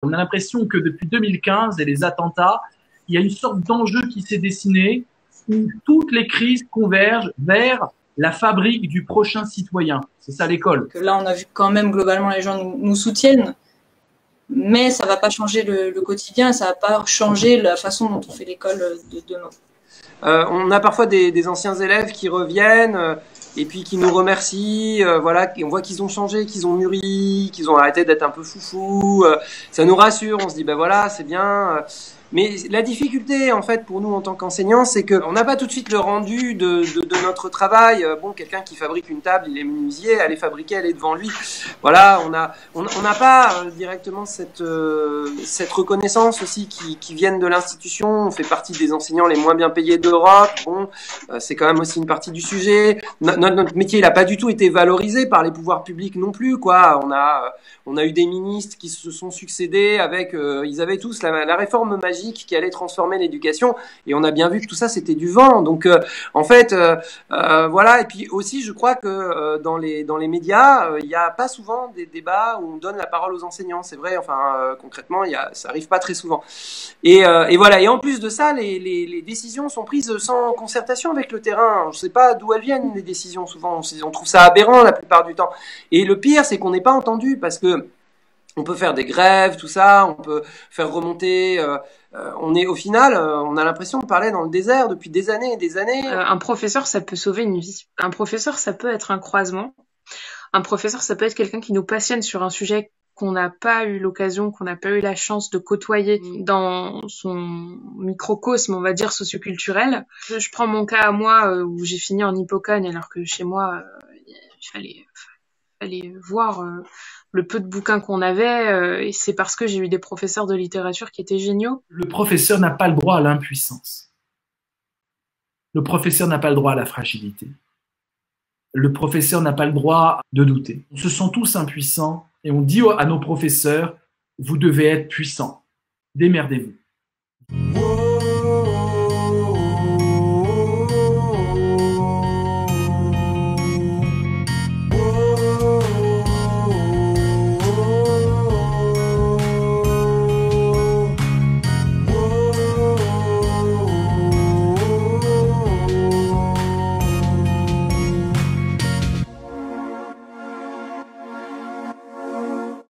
On a l'impression que depuis 2015 et les attentats, il y a une sorte d'enjeu qui s'est dessiné où toutes les crises convergent vers la fabrique du prochain citoyen. C'est ça l'école. Là, on a vu quand même globalement les gens nous soutiennent, mais ça va pas changer le quotidien, ça va pas changer la façon dont on fait l'école de demain. On a parfois des anciens élèves qui reviennent et puis qui nous remercient. Voilà, on voit qu'ils ont changé, qu'ils ont mûri, qu'ils ont arrêté d'être un peu foufou. Ça nous rassure. On se dit ben voilà, c'est bien. Mais la difficulté, en fait, pour nous en tant qu'enseignants, c'est qu'on n'a pas tout de suite le rendu de notre travail. Bon, quelqu'un qui fabrique une table, il est menuisier, elle est fabriquée, elle est devant lui. Voilà, on n'a pas directement cette reconnaissance aussi qui viennent de l'institution. On fait partie des enseignants les moins bien payés d'Europe. Bon, c'est quand même aussi une partie du sujet. Notre métier, il n'a pas du tout été valorisé par les pouvoirs publics non plus, quoi. On a eu des ministres qui se sont succédés avec, ils avaient tous la réforme magique qui allait transformer l'éducation, et on a bien vu que tout ça c'était du vent. Donc en fait voilà. Et puis aussi je crois que dans les médias il n'y a pas souvent des débats où on donne la parole aux enseignants, c'est vrai. Enfin concrètement ça arrive pas très souvent, et voilà. Et en plus de ça, les décisions sont prises sans concertation avec le terrain. Je sais pas d'où elles viennent les décisions, souvent on trouve ça aberrant la plupart du temps, et le pire c'est qu'on n'est pas entendu, parce que on peut faire des grèves, tout ça, on peut faire remonter. On est au final, on a l'impression de parler dans le désert depuis des années et des années. Un professeur, ça peut sauver une vie. Un professeur, ça peut être un croisement. Un professeur, ça peut être quelqu'un qui nous passionne sur un sujet qu'on n'a pas eu l'occasion, qu'on n'a pas eu la chance de côtoyer dans son microcosme, on va dire, socioculturel. Je prends mon cas à moi, où j'ai fini en Hippocagne, alors que chez moi, il fallait voir le peu de bouquins qu'on avait, et c'est parce que j'ai eu des professeurs de littérature qui étaient géniaux. Le professeur n'a pas le droit à l'impuissance. Le professeur n'a pas le droit à la fragilité. Le professeur n'a pas le droit de douter. On se sent tous impuissants et on dit à nos professeurs, vous devez être puissants. Démerdez-vous.